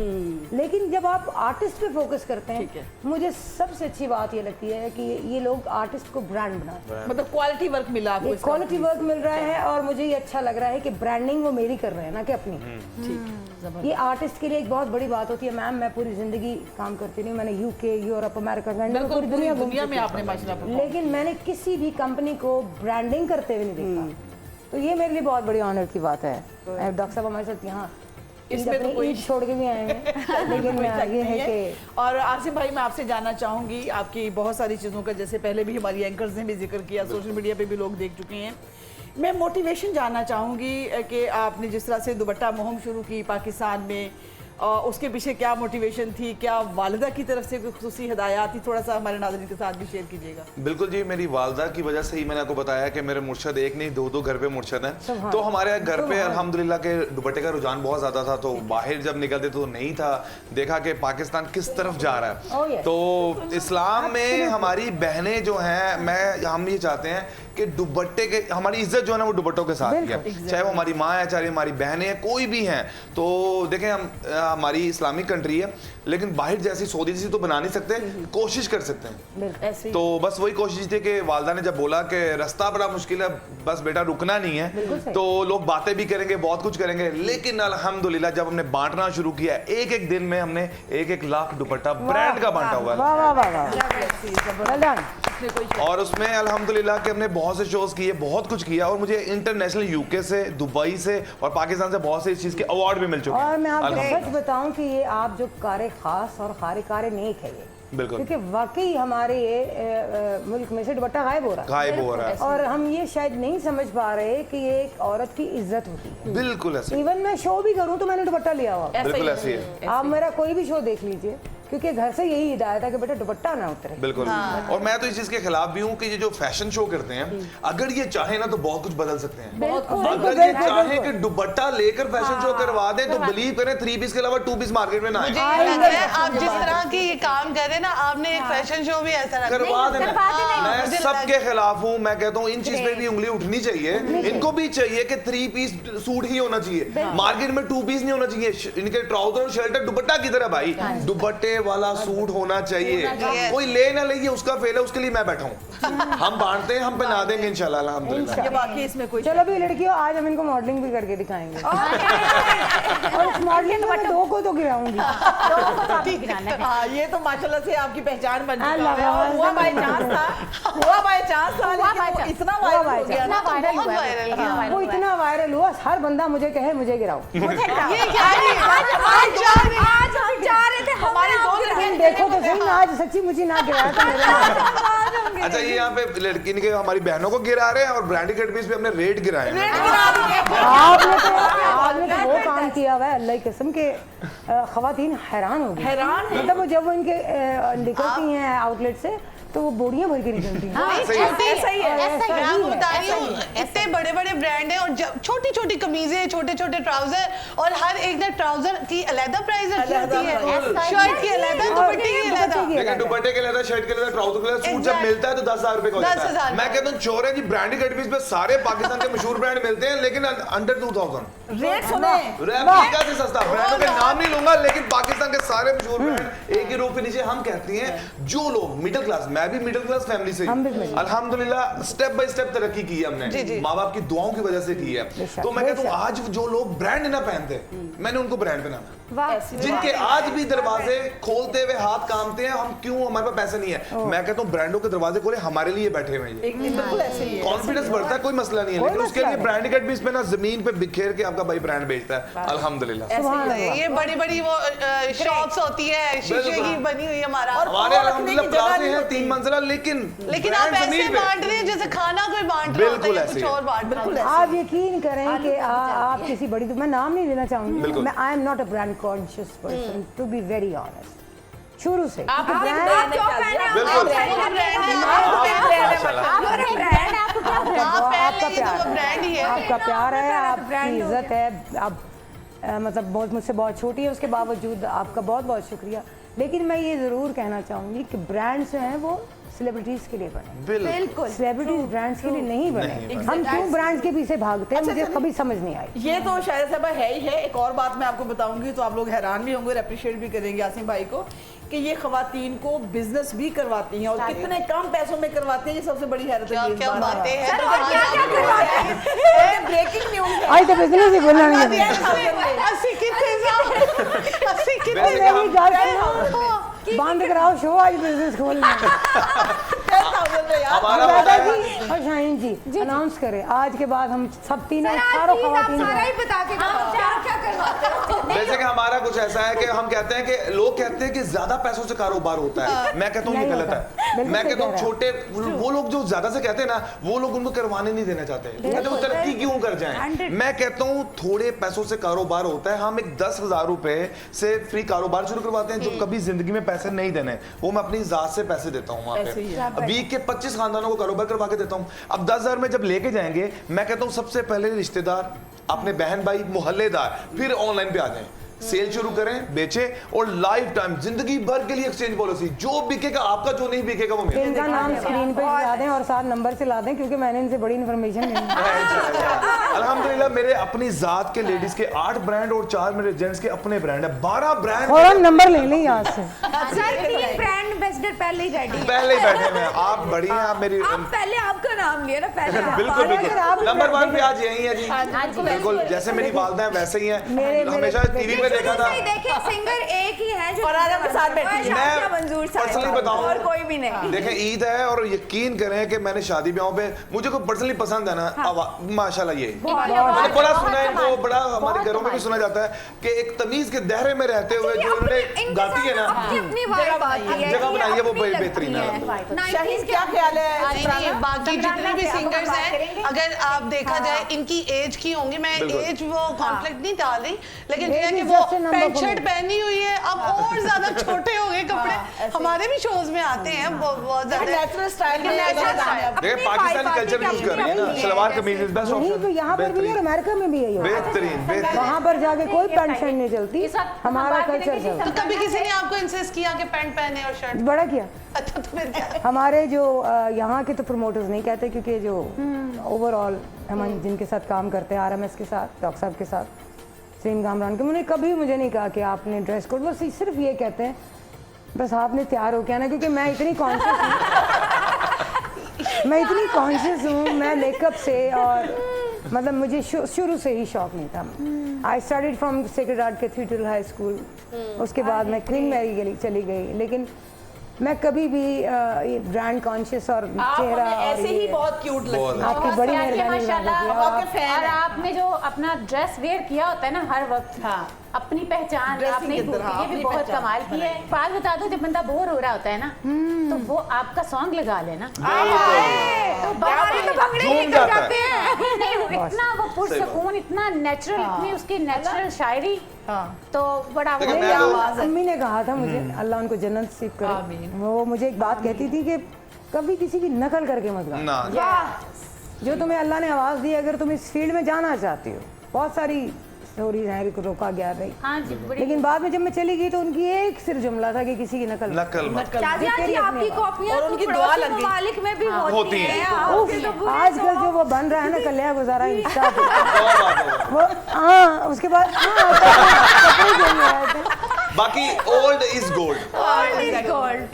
लेकिन जब आप आर्टिस्ट पे फोकस करते हैं, मुझे सबसे अच्छी बात ये लगती है कि ये लोग आर्टिस्ट को ब्रांड बनाते हैं, मतलब क्वालिटी वर्क मिला आपको, क्वालिटी वर्क मिल रहा है और मुझे ये अच्छा लग रहा है कि ब्रांडिंग वो मेरी कर रहे हैं ना कि अपनी। ये आर्टिस्ट के लिए एक बहुत बड़ी बात होती है। मैम मैं पूरी जिंदगी काम करती रही, मैंने यूके, यूरोप, अमेरिका, पूरी दुनिया में आपने माशाल्लाह, लेकिन मैंने किसी भी कंपनी को ब्रांडिंग करते हुए नहीं देखा। तो ये मेरे लिए बहुत बड़ी ऑनर की बात है। डॉक्टर साहब हमारे साथ यहाँ इसमें तो कोई छोड़ के भी आए हैं, लेकिन ये है कि और आसिम भाई मैं आपसे जानना चाहूँगी आपकी बहुत सारी चीज़ों का, जैसे पहले भी हमारी एंकर्स ने भी जिक्र किया, सोशल मीडिया पे भी लोग देख चुके हैं, मैं मोटिवेशन जानना चाहूँगी कि आपने जिस तरह से दुपट्टा मुहिम शुरू की पाकिस्तान में, उसके पीछे क्या मोटिवेशन थी, क्या वालिदा की तरफ से कोई खुसूसी हिदायत थी, थोड़ा सा हमारे नाज़रीन के साथ भी शेयर कीजिएगा। बिल्कुल जी, मेरी वालदा की वजह से ही मैंने आपको बताया कि मेरे मुर्शद एक नहीं दो घर पे मुर्शद हैं, तो हमारे घर पे अल्हम्दुलिल्लाह के दुपट्टे का रुझान बहुत ज़्यादा था, तो बाहर जब निकलते तो नहीं था, देखा कि पाकिस्तान किस तरफ जा रहा है, तो इस्लाम में हमारी बहनें जो हैं, हम ये चाहते हैं कि दुपट्टे के, हमारी इज्जत जो है ना वो दुपट्टों के साथ है, चाहे वो हमारी माँ है, चाहे हमारी बहनें हैं, कोई भी हैं। तो देखें हम हमारी इस्लामिक कंट्री है, लेकिन बाहर जैसी सऊदी जैसी तो बना नहीं सकते, कोशिश कर सकते हैं। तो बस वही कोशिश थी कि वालदा ने जब बोला कि रास्ता बड़ा मुश्किल है, बस बेटा रुकना नहीं है, तो लोग बातें भी करेंगे, बहुत कुछ करेंगे, लेकिन अल्हम्दुलिल्लाह जब हमने बांटना शुरू किया, एक दिन में हमने 1 लाख दुपट्टा ब्रांड का बांटा हुआ है, और उसमें अल्हम्दुलिल्लाह के हमने बहुत से शोज किए, बहुत कुछ किया, और मुझे इंटरनेशनल यूके से, दुबई से और पाकिस्तान से बहुत से इस चीज के अवार्ड भी मिल चुके हैं। और मैं आपको सच बताऊं कि ये आप जो कारे खास और कारे नेक है ये, बिल्कुल, क्योंकि वाकई हमारे ये मुल्क में से दुपट्टा गायब हो रहा है, और हम ये शायद नहीं समझ पा रहे कि ये एक औरत की इज्जत होती है। बिल्कुल ऐसे, इवन मैं शो भी करूं तो मैंने दुपट्टा लिया हुआ, बिल्कुल ऐसे है। आप मेरा कोई भी शो देख लीजिए, क्योंकि घर से यही हिदायत है कि बेटा दुपट्टा ना उतरे। बिल्कुल, और मैं तो इस चीज के खिलाफ भी हूँ कि ये जो फैशन शो करते हैं, अगर ये चाहे ना तो बहुत कुछ बदल सकते हैं। अगर ये चाहे कि दुपट्टा लेकर फैशन शो करवा दें तो बिलीव करें 3 पीस के अलावा 2 पीस मार्केट में ना आए। मुझे लगता है आप जिस तरह की ये काम कर रहे हैं ना, आपने एक फैशन शो भी ऐसा करवा देना। मैं सबके खिलाफ हूँ, मैं कहता हूँ इन चीज पे भी उंगली उठनी चाहिए, इनको भी चाहिए कि 3 पीस सूट ही होना चाहिए, मार्केट में 2 पीस नहीं होना चाहिए। इनके ट्राउजर और शर्ट दुपट्टा की तरह भाई, दुपट्टे वाला सूट होना चाहिए, कोई ले ना ले ये उसका फेल है, उसके लिए मैं बैठा हूँ। हम बांटते हैं, हम पहना देंगे इंशाल्लाह अल्हम्दुलिल्लाह। बाकी इसमें कोई चलो भी लड़कियों, आज हम इनको मॉडलिंग भी करके दिखाएंगे, और उस मॉडलिंग में 2 को तो गिराऊंगी। हाँ, ये तो माशाल्लाह से आपकी पहचान बन चुका है, और हुआ बाय चांस था, लेकिन इतना वायरल हो गया ना, वो इतना वायरल हुआ, हर बंदा मुझे कहे मुझे गिराओ। आज हम जा रहे थे, हमारे देखो तो सही, आज सच्ची मुझी ना गिराया तो मेरे। अच्छा, ये यहाँ पे लड़की ने हमारी बहनों को गिरा रहे हैं और ब्रांडेड कटपीस पे हमने रेट गिराए हैं। आपने तो वो काम किया हुआ है, अल्लाह की कसम के खवातीन हैरान हो गई, मतलब वो जब वो इनके निकलती हैं आउटलेट से तो वो बोरियां भर के निकलती हैं। इतने बड़े बड़े ब्रांड हैं और छोटी छोटी कमीजें, छोटे छोटे ट्राउजर, और हर एक ने ट्राउजर की अलग प्राइस रखी होती है, शर्ट की अलग, दुपट्टे की अलग, लेकिन दुपट्टे के लिए, शर्ट के लिए, ट्राउजर के लिए सूट जब मिलता है तो 10,000 रुपए का होता है। मैं कहता हूँ चोर है जी, ब्रांडेड कटपीस पे सारे पाकिस्तान के मशहूर ब्रांड मिलते हैं, लेकिन अंडर 2000 रेट सुने, अमेरिका से सस्ता। ब्रांडों के नाम नहीं लूंगा, लेकिन पाकिस्तान के सारे मशहूर ब्रांड एक ही रूप के नीचे। हम कहते हैं जो लोग मिडिल क्लास, मैं मैं भी मिडिल क्लास फैमिली से हम भी middle class। अल्हम्दुलिल्लाह स्टेप बाय स्टेप तरक्की की है हमने, माँ बाप की दुआओं की वजह से की है। तो मैं कहता हूँ आज जो लोग ब्रांड ना पहनते, मैंने उनको ब्रांड पहनाना। जिनके आज भी दरवाजे खोलते हुए हाथ कामते हैं, हम क्यों, हमारे पास पैसे नहीं है, मैं कहता हूँ ब्रांडों के दरवाजे खोले, हमारे लिए बैठे हुए हैं। बिल्कुल ऐसे ही है। कॉन्फिडेंस बढ़ता है, कोई मसला नहीं है, लेकिन उसके लिए ब्रांड भी इसमें ना जमीन पे बिखेर के आपका भाई ब्रांड बेचता है। अल्हम्दुलिल्लाह ये बड़ी बड़ी वो शॉप्स होती है शीशे की बनी हुई हमारा, हमारे अल्हम्दुलिल्लाह प्लाजे हैं 3 मंजिला, लेकिन आप ऐसे बांट रहे हैं जैसे खाना कोई बांट रहा होता है, कुछ और बांट रहा है। आप यकीन करें कि आप किसी बड़ी, मैं नाम नहीं लेना चाहूंगी, मैं I am not a brand conscious person to be very honest, शुरू से। आप क्यों पहने आपका प्यार है, आपकी इज्जत है, आप मतलब बहुत मुझसे बहुत छोटी है, उसके बावजूद आपका बहुत बहुत शुक्रिया। लेकिन मैं ये ज़रूर कहना चाहूँगी कि ब्रांड्स जो हैं वो सेलिब्रिटीज़ के लिए बने, बिल्कुल सेलिब्रिटीज ब्रांड्स के लिए नहीं बने। हम क्यों ब्रांड्स के पीछे भागते हैं, मुझे कभी समझ नहीं आई। ये तो शायद साहब है ही है। एक और बात मैं आपको बताऊंगी तो आप लोग हैरान भी होंगे और अप्रिशिएट भी करेंगे आसिम भाई को, कि ये खवातीन को बिजनेस भी करवाती हैं और कितने कम पैसों में करवाती हैं। ये सबसे बड़ी हैरत है। क्या बातें हैं, ब्रेकिंग न्यूज आज तो बिजनेस ही बोलना नहीं है। 80 कितने मेरी गाल सुनो, बंद कराओ शो, आज बिजनेस खोलना है। दादाजी और शाहीन जी अनाउंस करें, आज के बाद हम सब तीनों चारों खवातीन जैसे कि हमारा कुछ ऐसा है कि हम कहते हैं कि लोग कहते हैं कि ज्यादा पैसों से कारोबार होता है, मैं कहता हूँ ये गलत है। मैं कहता हूँ छोटे वो लोग जो ज्यादा से कहते हैं ना, वो लोग उनको करवाने नहीं देना चाहते, कहते वो तरक्की क्यों कर जाएं। मैं कहता हूँ थोड़े पैसों से कारोबार होता है। हम एक 10,000 रुपए से फ्री कारोबार शुरू करवाते हैं, जो कभी जिंदगी में पैसे नहीं देने, वो मैं अपनी जात से पैसे देता हूँ वहाँ पे। वीक के 25 खानदानों को कारोबार करवा के देता हूँ। अब 10,000 में जब लेके जाएंगे, मैं कहता हूँ सबसे पहले रिश्तेदार, अपने बहन भाई, मोहल्लेदार, फिर ऑनलाइन पे आ जाएं, सेल शुरू करें, बेचे और लाइफ टाइम जिंदगी भर के लिए एक्सचेंज पॉलिसी, जो बिकेगा आपका, जो नहीं बिकेगा वो मेरा। इनका नाम स्क्रीन पे ला दें और साथ नंबर से ला दें, क्योंकि मैंने इनसे बड़ी इन्फॉर्मेशन ली है। अल्हम्दुलिल्लाह मेरे अपनी जात के लेडीज के 8 ब्रांड और 4 मेरे जेंट्स के अपने ब्रांड है, 12 ब्रांड। और हम नंबर ले लें यहाँ से। सर 3 ब्रांड एम्बेसडर पहले ही रेडी, पहले ही बैठे हैं। आप बड़ी हैं, आप मेरी आप पहले आपका नाम लिया ना पहले। बिल्कुल बिल्कुल नंबर 1 पे आज यही है जी। बिल्कुल जैसे मेरी वालदा है वैसे ही है। हमेशा टीवी पे देखा था, सिंगर एक ही है जो और आज आपके साथ बैठी है। मैं मंजूर पर्सनली बताऊं, और कोई भी नहीं। देखें ईद है और यकीन करें कि मैंने शादी ब्याहों पे मुझे कोई पर्सनली पसंद है ना, माशाल्लाह ये मैंने बड़ा सुना है, वो बड़ा हमारे घरों में भी सुना जाता है कि एक तमीज के दायरे में रहते हुए जो उन्होंने गाती है ना, जगह बनाई है, वो बेहतरीन है। शाहीन क्या ख्याल है? बाकी जितने भी सिंगर्स हैं, अगर आप देखा जाए इनकी एज की होंगी, मैं एज वो कॉन्फ्लिक्ट नहीं डाल रही, लेकिन ये है कि वो पैंट शर्ट पहनी हुई है, अब और ज्यादा छोटे हो गए कपड़े। हमारे भी शोज में आते हैं बहुत ज्यादा नेचुरल स्टाइल में। देखिए पाकिस्तानी कल्चर यूज कर रही है ना, सलवार कमीज इज बेस्ट नहीं तो ऑप्शन। यहाँ पर भी और अमेरिका में भी यही होता है। बेहतरीन वहाँ पर जाके कोई पैंट शर्ट नहीं चलती, हमारा कल्चर चलता है। तो कभी किसी ने आपको इंसिस्ट किया कि पैंट पहने और शर्ट? बड़ा किया। अच्छा तो फिर क्या? हमारे जो यहाँ के तो प्रमोटर्स नहीं कहते, क्योंकि जो ओवरऑल हम जिनके साथ काम करते हैं, RMS के साथ, डॉक्टर साहब के साथ, सलीम कामरान के, उन्होंने कभी मुझे नहीं कहा कि आपने ड्रेस कोड, बस सिर्फ ये कहते हैं बस आपने तैयार हो क्या ना, क्योंकि मैं इतनी कॉन्शियस हूँ, मैं मेकअप से, और मतलब मुझे शुरू से ही शौक नहीं था। I started from sacred heart cathedral high school, उसके बाद मैं क्वीन मैरी चली गई, लेकिन मैं कभी भी ब्रांड कॉन्शियस और चेहरा ऐसे ही बहुत क्यूट लगती है। आपकी बड़ी मेहरबानी। और आपने जो अपना ड्रेस वेयर किया होता है ना हर वक्त, अपनी पहचान आपने ये भी बहुत कमाल की है। बात बता दो, जब बंदा बोर हो रहा होता है ना, तो वो आपका सॉन्ग लगा लेना, इतना वो पुरसकून, इतना नेचुरल, इतनी उसकी नेचुरल शायरी, तो बड़ा अम्मी ने कहा था मुझे, अल्लाह उनको जन्नत नसीब करे, वो मुझे एक बात कहती थी कि कभी किसी की नकल करके मत गाओ। जो तुम्हें अल्लाह ने आवाज़ दी, अगर तुम इस फील्ड में जाना चाहती हो, बहुत सारी स्टोरीज हैं कि रोका गया नहीं, हाँ जी, लेकिन बाद में जब मैं चली गई तो उनकी एक सिर्फ जुमला था कि किसी की नकल आपकी कॉपियां और उनकी दुआ लग गई। मालिक में भी होती है। आजकल जो वो बन रहा है ना कल्याण गुजारा इंस्टा पे, वो हाँ उसके बाद बाकी ओल्ड इज गोल्ड,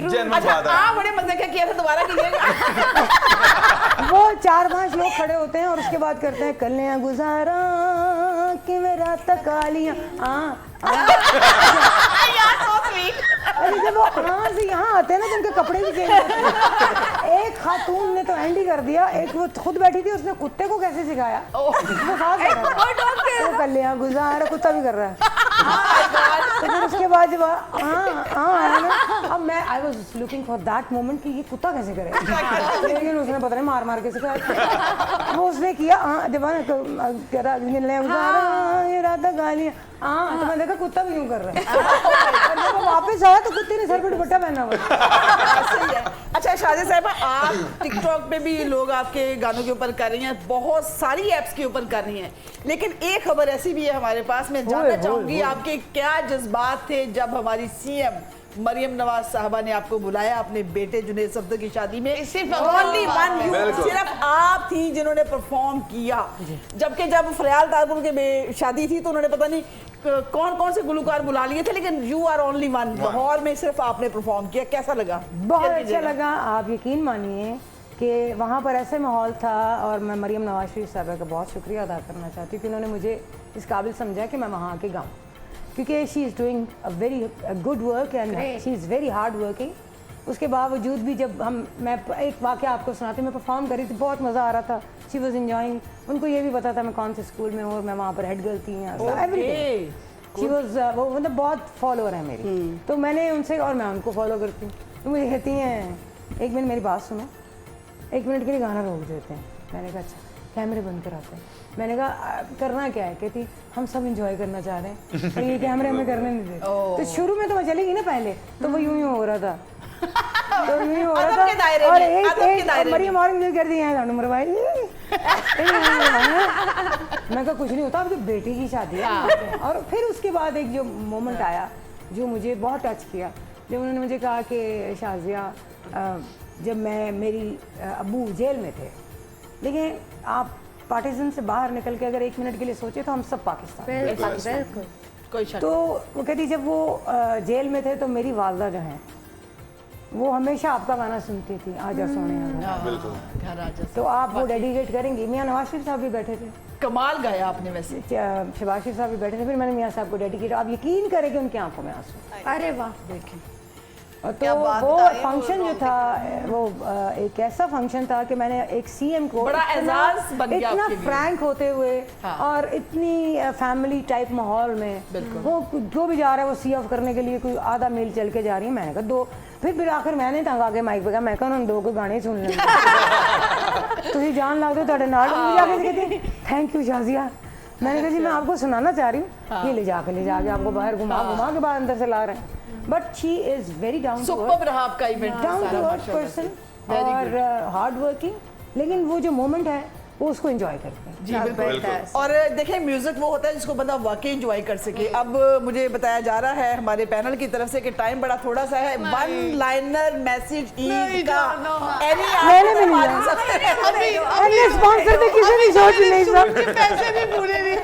जेन्युइन अच्छा बात है। आप बड़े मजे का किया था, दोबारा कीजिएगा। वो 4-5 लोग खड़े होते हैं और उसके बाद करते हैं कलियां गुजारा कि मेरा तकालियां अरे जब वो से यहाँ आते हैं ना तो उनके कपड़े भी चेंज होते हैं। एक खातून ने तो एंड ही कर दिया, एक वो खुद बैठी थी, उसने कुत्ते को कैसे सिखाया, वो साथ कर रहा है, वो कलियां गुजारा, कुत्ता भी कर रहा है। तो फिर उसके बाद जब आया ना, अब मैं I was looking for that moment कि ये कुत्ता कैसे करे, लेकिन उसने पता नहीं मार के सिखाया। वो उसने किया जब राधा गालियाँ तो मैं देखा कुत्ता भी यूं कर रहा है। और जब वो वापस आया तो कुत्ते ने सर पे दुपट्टा पहना हुआ। सही है। अच्छा शादी साहब, आप टिकटॉक पे भी लोग आपके गानों के ऊपर कर रही हैं, बहुत सारी एप्स के ऊपर कर रही हैं, लेकिन एक खबर ऐसी भी है हमारे पास, मैं जानना चाहूंगी आपके क्या जज्बात थे जब हमारी सीएम मरियम नवाज साहबा ने आपको बुलाया अपने बेटे जुनैद सफदर की शादी में। Only one you, सिर्फ आप थी जिन्होंने परफॉर्म किया, जबकि जब फरियाल तारकुल के शादी थी तो उन्होंने पता नहीं कौन से गुलकार बुला लिए थे, लेकिन you are only one, Lahore में सिर्फ आपने परफॉर्म किया। कैसा लगा? बहुत अच्छा लगा। आप यकीन मानिए कि वहाँ पर ऐसे माहौल था, और मैं मरियम नवाज शरीफ साहबा का बहुत शुक्रिया अदा करना चाहती हूँ कि उन्होंने मुझे इस काबिल समझा कि मैं वहाँ आके गाऊँ, क्योंकि she is doing a very good work and she is very hard working. उसके बावजूद भी जब मैं एक वाक़या आपको सुनाती, मैं परफॉर्म कर रही थी, बहुत मज़ा आ रहा था, शी वॉज इंजॉइंग। उनको ये भी पता था मैं कौन से स्कूल में हूँ और मैं वहाँ पर हेड गर्ल थी, एवरीथिंग शी वॉज, वो मतलब बहुत फॉलोअर है मेरी, तो मैंने उनसे, और मैं उनको फॉलो करती हूँ, तो मुझे कहती हैं एक मिनट मेरी बात सुनो, 1 मिनट के लिए गाना रोक देते हैं। मैंने कहा अच्छा, कैमरे बंद कराते हैं। मैंने कहा करना क्या है, कहती हम सब एंजॉय करना चाह रहे हैं पर ये कैमरे हमें करने नहीं देते। तो शुरू में तो मैं चली गई ना पहले, तो वो यूं हो रहा था, तो यूं हो रहा था, और एक मरियम और मुझे कर दिया है नंबर भाई। मैं कहा कुछ नहीं होता, आपकी बेटी की शादी है। और फिर उसके बाद एक जो मोमेंट आया जो मुझे बहुत टच किया, जब उन्होंने मुझे कहा कि शाजिया जब मेरी अब्बू जेल में थे, लेकिन आप पार्टीजन से बाहर निकल के अगर 1 मिनट के लिए सोचे तो हम सब पाकिस्तान, बिल्कुल कोई शक। तो वो कहती जब वो जेल में थे तो मेरी वालदा जो हैं वो हमेशा आपका गाना सुनती थी, आजा सोने घर आजा। तो आप वो डेडिकेट करेंगी। मियाँ नवाज शरीफ साहब भी बैठे थे, कमाल गाया आपने वैसे। शहबाज शरीफ साहब भी बैठे थे, फिर मैंने मियाँ साहब को डेडिकेट, आप यकीन करें कि उनकी आंखों में आंसू। अरे वाह, देखें तो वो फंक्शन जो था वो एक ऐसा फंक्शन था कि मैंने एक सीएम को बड़ा एजाज बन गया इतना आपके लिए। फ्रैंक होते हुए और इतनी फैमिली टाइप माहौल में, वो जो भी जा रहा है वो सी ऑफ करने के लिए कोई आधा मील चल के जा रही है। मैंने कहा 2, फिर आखिर मैंने तंग आके माइक पे कहा, मैं कहा 2 को गाने सुन लें तुझे जान ला दो ਤੁਹਾਡੇ ਨਾਲ। मुझे आके कहती थैंक यू शाजिया। मैंने कहा जी मैं आपको सुनाना चाह रही हूँ, ये ले जाके आपको बाहर घुमा के बाहर अंदर से ला रहे हैं। But she is very down to earth, रहा आपका event, down to earth person और हार्ड वर्किंग, लेकिन वो जो मोमेंट है वो उसको एंजॉय करते हैं। जी बिल्कुल। और देखें म्यूजिक वो होता है जिसको बंदा वाकई एंजॉय कर सके। अब मुझे बताया जा रहा है हमारे पैनल की तरफ से कि टाइम बड़ा थोड़ा सा है, 1 लाइनर मैसेज ईद का मैंने भी नहीं स्पॉन्सर तो किसी ने सोच नहीं सब पैसे भी पूरे नहीं।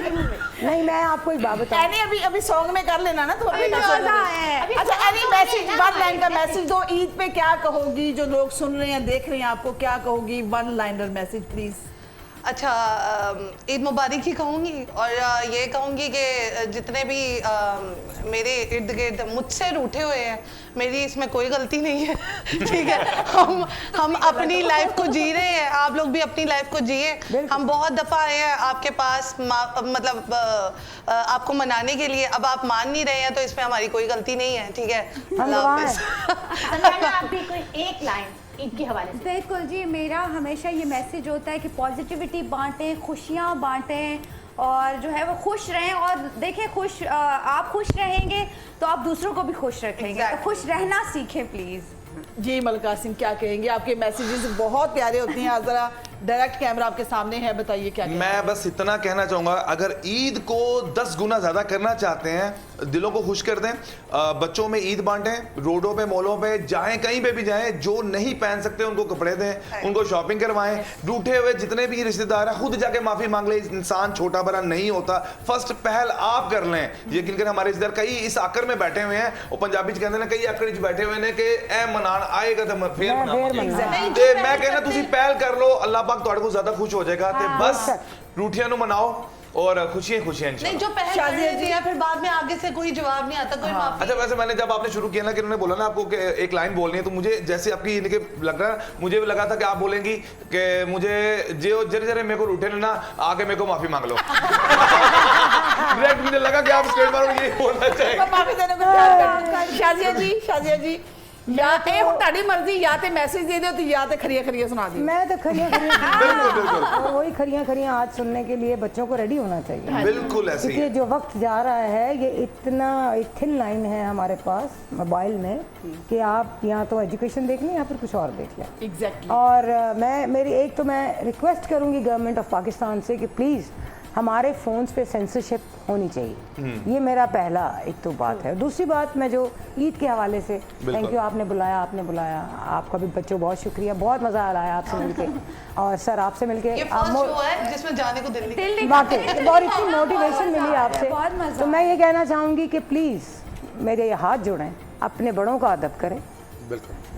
नहीं, मैं आपको एक बात बताऊं, एनी अभी सॉन्ग में कर लेना ना, तो अच्छा एनी मैसेज, 1 लाइन का मैसेज दो। ईद पे क्या कहोगी, जो लोग सुन रहे हैं देख रहे हैं आपको, क्या कहोगी 1 लाइनर मैसेज प्लीज। अच्छा, ईद मुबारक ही कहूँगी, और ये कहूँगी कि जितने भी मेरे इर्द गिर्द मुझसे रूठे हुए हैं, मेरी इसमें कोई गलती नहीं है, ठीक है। हम अपनी लाइफ को जी रहे हैं, आप लोग भी अपनी लाइफ को जिए। हम बहुत दफ़ा आए हैं आपके पास, मतलब आपको मनाने के लिए, अब आप मान नहीं रहे हैं तो इसमें हमारी कोई गलती नहीं है, ठीक है। अल्लाह हाफ़िज़। आप भी कोई एक लाइन ईद के हवाले से। बिल्कुल जी, मेरा हमेशा ये मैसेज होता है कि पॉजिटिविटी बांटें, खुशियाँ बांटें, और जो है वो खुश रहें। और देखें आप खुश रहेंगे तो आप दूसरों को भी खुश रखेंगे, तो खुश रहना सीखें प्लीज़। जी मलका सिंह क्या कहेंगे, आपके मैसेजेस बहुत प्यारे होते हैं। जरा डायरेक्ट कैमरा आपके सामने है, बताइए क्या मैं बस इतना कहना चाहूँगा, अगर ईद को 10 गुना ज़्यादा करना चाहते हैं दिलों को खुश कर दें, बच्चों में ईद बांटें, रोडों पे मॉलों पे जाएं, कहीं पे भी जाएं, जो नहीं पहन सकते उनको कपड़े दें, उनको शॉपिंग करवाएं, रूठे हुए जितने भी रिश्तेदार हैं खुद जाके माफी मांग लें। इंसान छोटा बड़ा नहीं होता, फर्स्ट पहल आप कर लें। यकीन करें हमारे रिश्तेदार कई इस आकर में बैठे हुए हैं, और पंजाबी च कहते हैं कई आकर च बैठे हुए ने कि ए मनान आएगा तो मैं फिर मनावांगे। ते मैं कहना तुसी पहल कर लो, अल्लाह पाक तुहाडे को ज्यादा खुश हो जाएगा। ते बस रूठियां नु मनाओ और खुशियां खुशियां नहीं, जो पहले दिया फिर बाद में आगे से कोई जवाब नहीं आता, कोई माफी। अच्छा, वैसे मैंने जब आपने शुरू किया ना कि उन्होंने बोला ना आपको कि एक लाइन बोलनी है, तो मुझे जैसे आपकी इनके लग रहा, मुझे भी लगा था कि आप बोलेंगी कि मुझे जो जरे जरे मेरे को रूठे ना आके मेरे को माफी मांग लो। डायरेक्ट मुझे लगा कि आप स्ट्रेट मारो ये बोलना चाहिए। माफी देने को तैयार बैठे। शाजिया जी या ते हुण ताड़ी मर्जी, या ते मैसेज दे दो, तो या ते खरिया खरिया सुना दी। मैं तो खरिया बिल्कुल और वही खरिया आज सुनने के लिए बच्चों को रेडी होना चाहिए। बिल्कुल ऐसे ही क्योंकि जो वक्त जा रहा है, ये इतना एक थिन लाइन है हमारे पास मोबाइल में कि आप या तो एजुकेशन देख लें या फिर कुछ और देख लें। एग्जैक्टली। और मैं रिक्वेस्ट करूंगी गवर्नमेंट ऑफ पाकिस्तान से कि प्लीज़ हमारे फ़ोन्स पे सेंसरशिप होनी चाहिए। ये मेरा पहला एक तो बात है। दूसरी बात, मैं जो ईद के हवाले से, थैंक यू, आपने बुलाया, आपका भी बच्चों बहुत शुक्रिया, बहुत मज़ा आ रहा है आपसे मिलके। और सर आपसे मिलके ये फर्स्ट शो है जिसमें जाने को दिल नहीं वाकई बहुत इतनी मोटिवेशन मिली आपसे। बहुत मजा। तो मैं ये कहना चाहूँगी कि प्लीज़ मेरे ये हाथ जोड़ें, अपने बड़ों का अदब करें,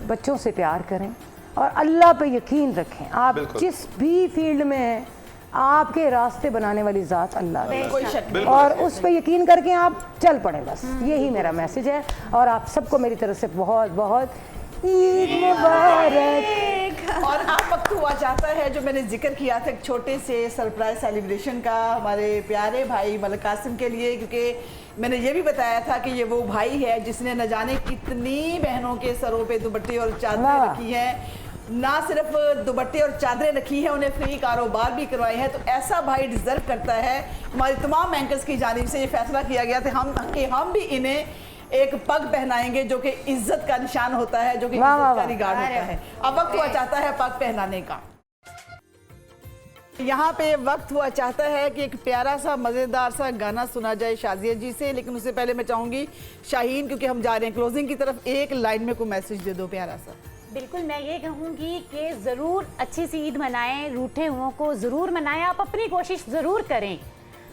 बच्चों से प्यार करें और अल्लाह पे यकीन रखें। आप जिस भी फील्ड में हैं, आपके रास्ते बनाने वाली ज़ात अल्लाह है, और उस पर यकीन करके आप चल पड़े। बस यही मेरा मैसेज है। और आप सबको मेरी तरफ से बहुत बहुत ईद मुबारक। और आप वक्त हुआ चाहता है, जो मैंने जिक्र किया था एक छोटे से सरप्राइज सेलिब्रेशन का हमारे प्यारे भाई मलिक कासिम के लिए, क्योंकि मैंने ये भी बताया था कि ये वो भाई है जिसने न जाने कितनी बहनों के सरों पे दुपट्टे और चादरें रखी हैं, ना सिर्फ दुपट्टे और चादरें रखी हैं, उन्हें फ्री कारोबार भी करवाए हैं। तो ऐसा भाई डिजर्व करता है। हमारे तमाम एंकर्स की जानिब से ये फैसला किया गया था हम भी इन्हें एक पग पहनाएंगे, जो कि इज्जत का निशान होता है, जो कि इज्जत का रिगार्ड होता है। अब वक्त हुआ चाहता है पग पहनाने का। यहाँ पे वक्त हुआ चाहता है कि एक प्यारा सा मज़ेदार सा गाना सुना जाए शाजिया जी से, लेकिन उससे पहले मैं चाहूँगी शाहीन, क्योंकि हम जा रहे हैं क्लोजिंग की तरफ, एक लाइन में कोई मैसेज दे दो प्यारा सा। बिल्कुल, मैं ये कहूँगी कि ज़रूर अच्छी सी ईद मनाएं, रूठे हुओं को ज़रूर मनाएं, आप अपनी कोशिश ज़रूर करें,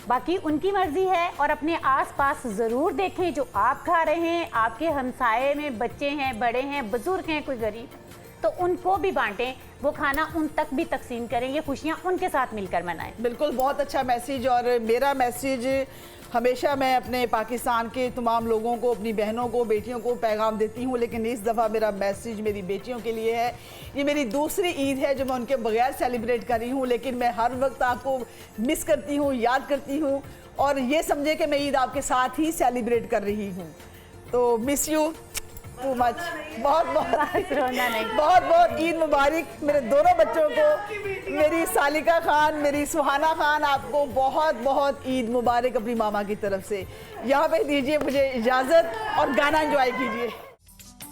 बाकी उनकी मर्ज़ी है। और अपने आसपास ज़रूर देखें, जो आप खा रहे हैं, आपके हमसाये में बच्चे हैं, बड़े हैं, बुज़ुर्ग हैं, कोई गरीब, तो उनको भी बांटें, वो खाना उन तक भी तकसीम करें, ये खुशियाँ उनके साथ मिलकर मनाएं। बिल्कुल, बहुत अच्छा मैसेज। और मेरा मैसेज हमेशा मैं अपने पाकिस्तान के तमाम लोगों को, अपनी बहनों को, बेटियों को पैगाम देती हूँ, लेकिन इस दफ़ा मेरा मैसेज मेरी बेटियों के लिए है। ये मेरी दूसरी ईद है जो मैं उनके बगैर सेलिब्रेट कर रही हूँ, लेकिन मैं हर वक्त आपको मिस करती हूँ, याद करती हूँ, और ये समझे कि मैं ईद आपके साथ ही सेलिब्रेट कर रही हूँ। तो मिस यू टू मच। बहुत बहुत ईद मुबारक मेरे दोनों बच्चों को, मेरी सालिका खान, मेरी सुहाना खान, आपको बहुत बहुत ईद मुबारक अपनी मामा की तरफ से। यहाँ पे दीजिए मुझे इजाज़त और गाना एंजॉय कीजिए।